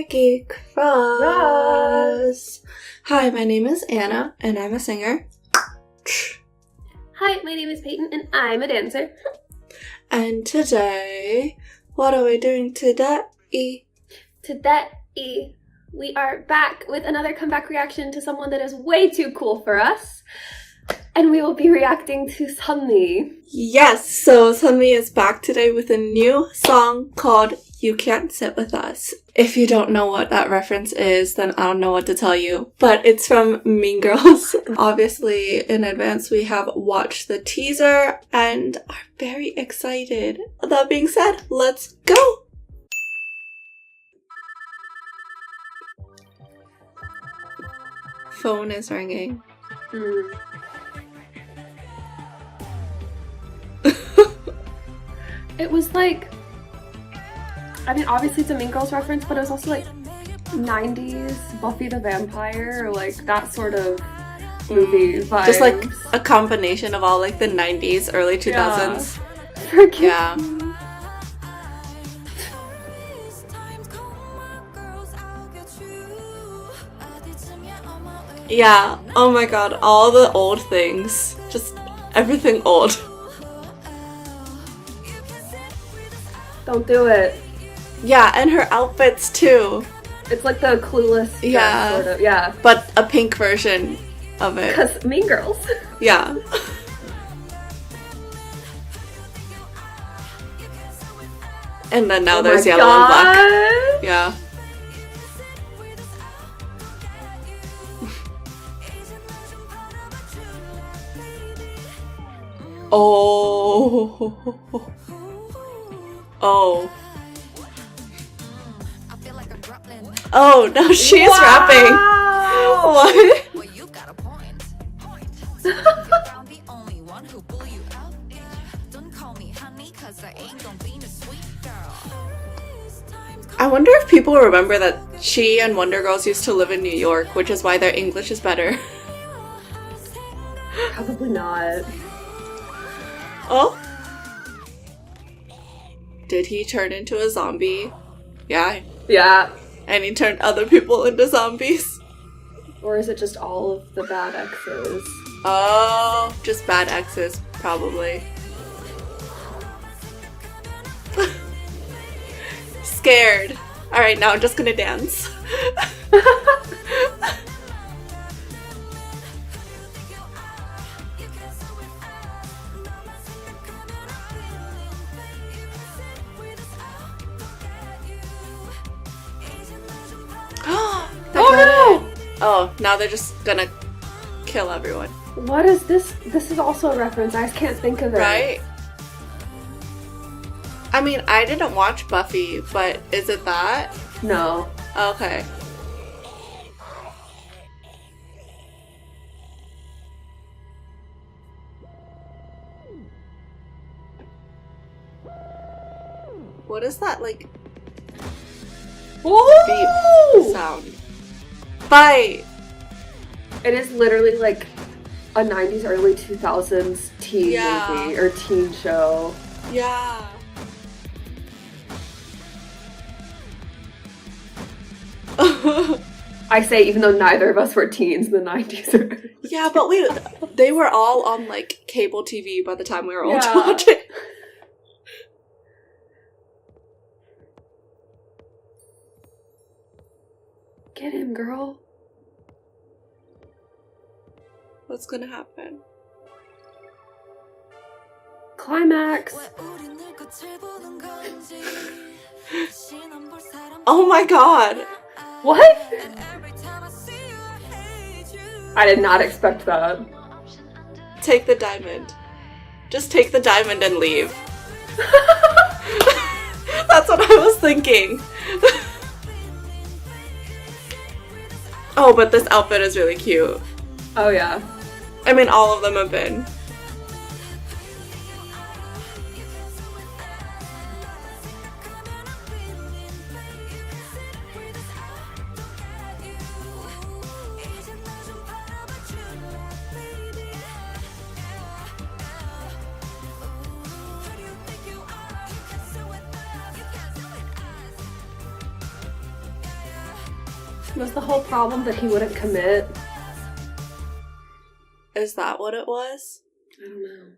Sticky Cross. Hi, my name is Anna, and I'm a singer. Hi, my name is Peyton, and I'm a dancer. And today, what are we doing today? Today, we are back with another comeback reaction to someone that is way too cool for us. And we will be reacting to Sunmi. Yes, so Sunmi is back today with a new song called You Can't Sit With Us. If you don't know what that reference is, then I don't know what to tell you. But it's from Mean Girls. Obviously, in advance, we have watched the teaser and are very excited. That being said, let's go! Phone is ringing. It was like, I mean, obviously it's a Mean Girls reference, but it was also like 90s Buffy the Vampire, or like that sort of movie vibes. Just like a combination of all like the 90s, early 2000s. Yeah. Yeah, oh my god, all the old things. Just everything old. Don't do it. Yeah, and her outfits too. It's like the Clueless dress, sort of. Yeah. But a pink version of it. Because Mean Girls. Yeah. And then now there's yellow and black. Yeah. Oh. Oh. Oh, no, she's rapping. What? I wonder if people remember that she and Wonder Girls used to live in New York, which is why their English is better. Probably not. Oh? Did he turn into a zombie? Yeah. Yeah. And he turned other people into zombies? Or is it just all of the bad exes? Oh, just bad exes, probably. Scared. Alright, now I'm just gonna dance. Oh, now they're just gonna kill everyone. What is this? This is also a reference. I just can't think of it. Right? I mean, I didn't watch Buffy, but is it that? No. Okay. What is that, like, beep sound? Fight! It is literally like a 90s, early 2000s teen movie or teen show. Yeah. I say even though neither of us were teens in the 90s. Yeah, but they were all on like cable TV by the time we were old to watch it. Get him, girl. What's gonna happen? Climax. Oh my god. What? I did not expect that. Take the diamond. Just take the diamond and leave. That's what I was thinking. Oh, but this outfit is really cute. Oh yeah. I mean, all of them have been. Was the whole problem that he wouldn't commit? Is that what it was? I don't know.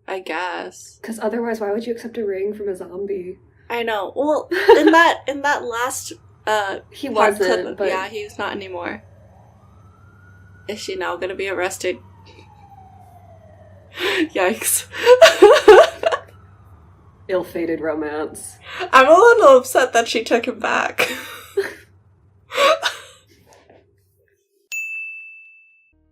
I guess. Because otherwise, why would you accept a ring from a zombie? I know. Well, in that last he wasn't, clip, but yeah, he's not anymore. Is she now gonna be arrested? Yikes. ill-fated romance. I'm a little upset that she took him back.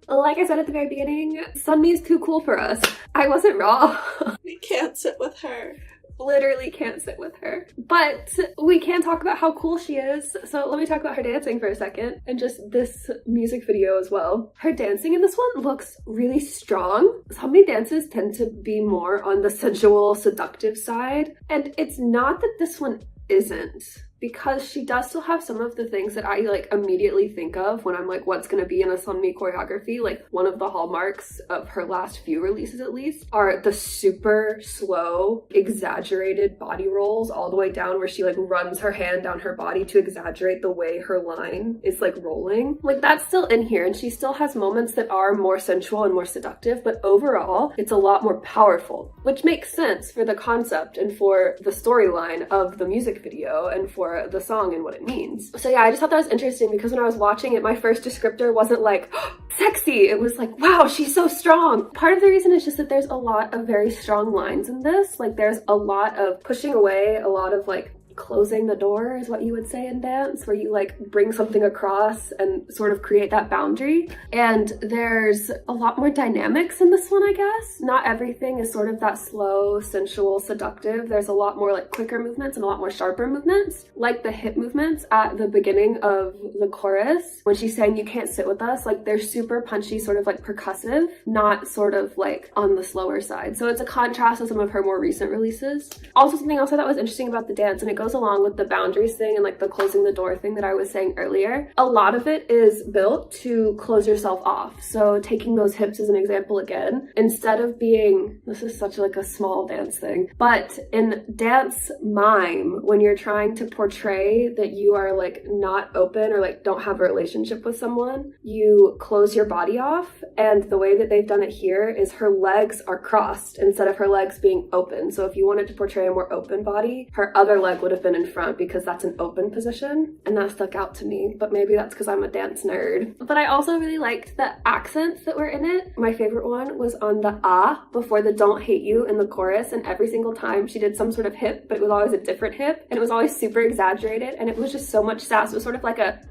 Like I said at the very beginning, Sunmi is too cool for us. I wasn't wrong. We can't sit with her. Literally can't sit with her. But we can talk about how cool she is. So let me talk about her dancing for a second and just this music video as well. Her dancing in this one looks really strong. Sunmi dances tend to be more on the sensual, seductive side. And it's not that this one isn't, because she does still have some of the things that I like immediately think of when I'm like, what's gonna be in a Sunmi choreography. Like one of the hallmarks of her last few releases at least are the super slow, exaggerated body rolls all the way down where she like runs her hand down her body to exaggerate the way her line is like rolling. Like that's still in here, and she still has moments that are more sensual and more seductive, but overall it's a lot more powerful, which makes sense for the concept and for the storyline of the music video and for the song and what it means. So yeah, I just thought that was interesting because when I was watching it, my first descriptor wasn't like, oh, sexy. It was like, wow, she's so strong. Part of the reason is just that there's a lot of very strong lines in this. Like there's a lot of pushing away, a lot of like closing the door is what you would say in dance, where you like bring something across and sort of create that boundary. And there's a lot more dynamics in this one, I guess. Not everything is sort of that slow, sensual, seductive. There's a lot more like quicker movements and a lot more sharper movements, like the hip movements at the beginning of the chorus when she's saying you can't sit with us. Like they're super punchy, sort of like percussive, not sort of like on the slower side. So it's a contrast to some of her more recent releases. Also, something else I thought was interesting about the dance, and it goes along with the boundaries thing and like the closing the door thing that I was saying earlier. A lot of it is built to close yourself off. So taking those hips as an example again, instead of being, this is such like a small dance thing, but in dance mime, when you're trying to portray that you are like not open or like don't have a relationship with someone, you close your body off. And the way that they've done it here is her legs are crossed instead of her legs being open. So if you wanted to portray a more open body, her other leg would have been in front because that's an open position, and that stuck out to me. But maybe that's because I'm a dance nerd. But I also really liked the accents that were in it. My favorite one was on the ah before the don't hate you in the chorus, and every single time she did some sort of hip, but it was always a different hip, and it was always super exaggerated, and it was just so much sass. It was sort of like a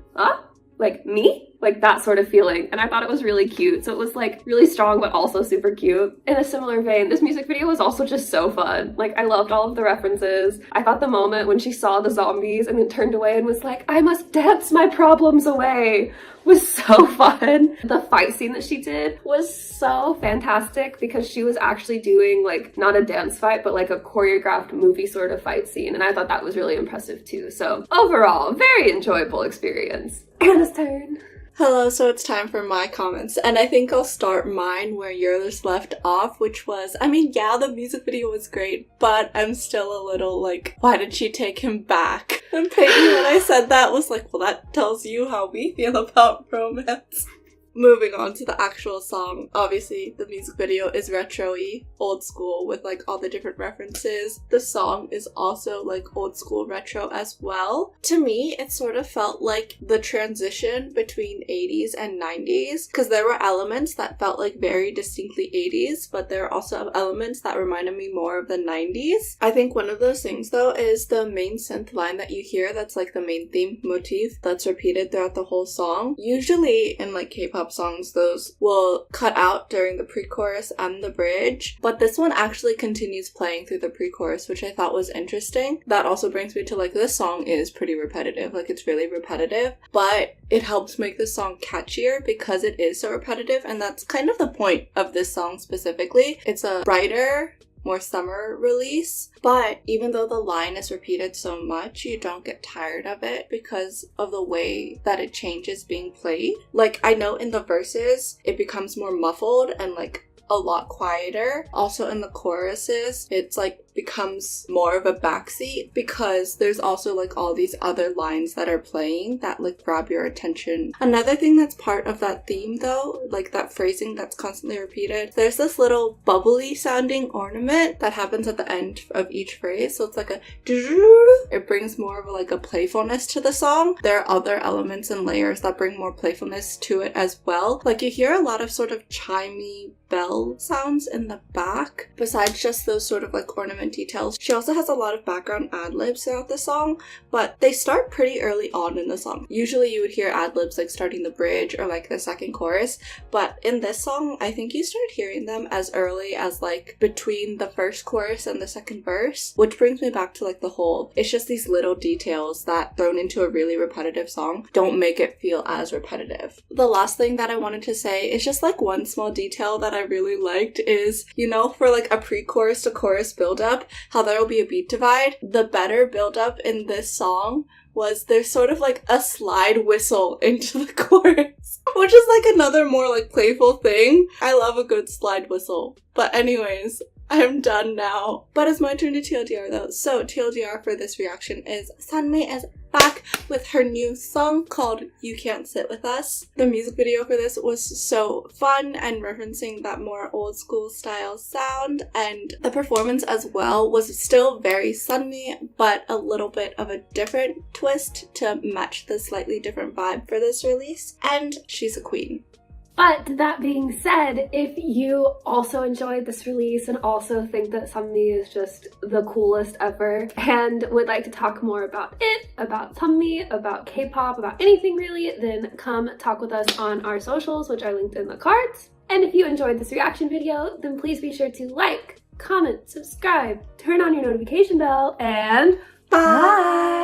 like me? Like that sort of feeling. And I thought it was really cute. So it was like really strong, but also super cute. In a similar vein, this music video was also just so fun. Like I loved all of the references. I thought the moment when she saw the zombies and then turned away and was like, I must dance my problems away, was so fun. The fight scene that she did was so fantastic because she was actually doing like not a dance fight, but like a choreographed movie sort of fight scene. And I thought that was really impressive too. So overall, very enjoyable experience. Anna's turn. Hello, so it's time for my comments, and I think I'll start mine where yours left off, which was, I mean, yeah, the music video was great, but I'm still a little like, why did she take him back? And Peyton, when I said that, was like, well, that tells you how we feel about romance. Moving on to the actual song, obviously the music video is retro-y, old school with like all the different references. The song is also like old school retro as well. To me, it sort of felt like the transition between 80s and 90s, because there were elements that felt like very distinctly 80s, but there are also elements that reminded me more of the 90s. I think one of those things though is the main synth line that you hear that's like the main theme motif that's repeated throughout the whole song. Usually in like K-pop songs, those will cut out during the pre-chorus and the bridge, but this one actually continues playing through the pre-chorus, which I thought was interesting. That also brings me to like, this song is pretty repetitive, like it's really repetitive, but it helps make the song catchier because it is so repetitive, and that's kind of the point of this song specifically. It's a brighter, more summer release, but even though the line is repeated so much, you don't get tired of it because of the way that it changes being played. Like, I know in the verses it becomes more muffled and like a lot quieter. Also in the choruses, it's like becomes more of a backseat because there's also like all these other lines that are playing that like grab your attention. Another thing that's part of that theme though, like that phrasing that's constantly repeated, there's this little bubbly sounding ornament that happens at the end of each phrase. So it's like a it brings more of like a playfulness to the song. There are other elements and layers that bring more playfulness to it as well. Like you hear a lot of sort of chimey bell sounds in the back besides just those sort of like ornament details. She also has a lot of background ad-libs throughout the song, but they start pretty early on in the song. Usually you would hear ad-libs like starting the bridge or like the second chorus, but in this song I think you start hearing them as early as like between the first chorus and the second verse, which brings me back to like the whole, it's just these little details that thrown into a really repetitive song don't make it feel as repetitive. The last thing that I wanted to say is just like one small detail that I really liked is, you know, for like a pre-chorus to chorus build-up, how there will be a beat divide. The better build-up in this song was there's sort of like a slide whistle into the chorus, which is like another more like playful thing. I love a good slide whistle. But anyways, I'm done now. But it's my turn to TLDR though. So TLDR for this reaction is Sunmi is back with her new song called You Can't Sit With Us. The music video for this was so fun and referencing that more old school style sound, and the performance as well was still very Sunmi but a little bit of a different twist to match the slightly different vibe for this release, and she's a queen. But that being said, if you also enjoyed this release and also think that Sunmi is just the coolest ever and would like to talk more about it, about Sunmi, about K-pop, about anything really, then come talk with us on our socials, which are linked in the cards. And if you enjoyed this reaction video, then please be sure to like, comment, subscribe, turn on your notification bell, and bye!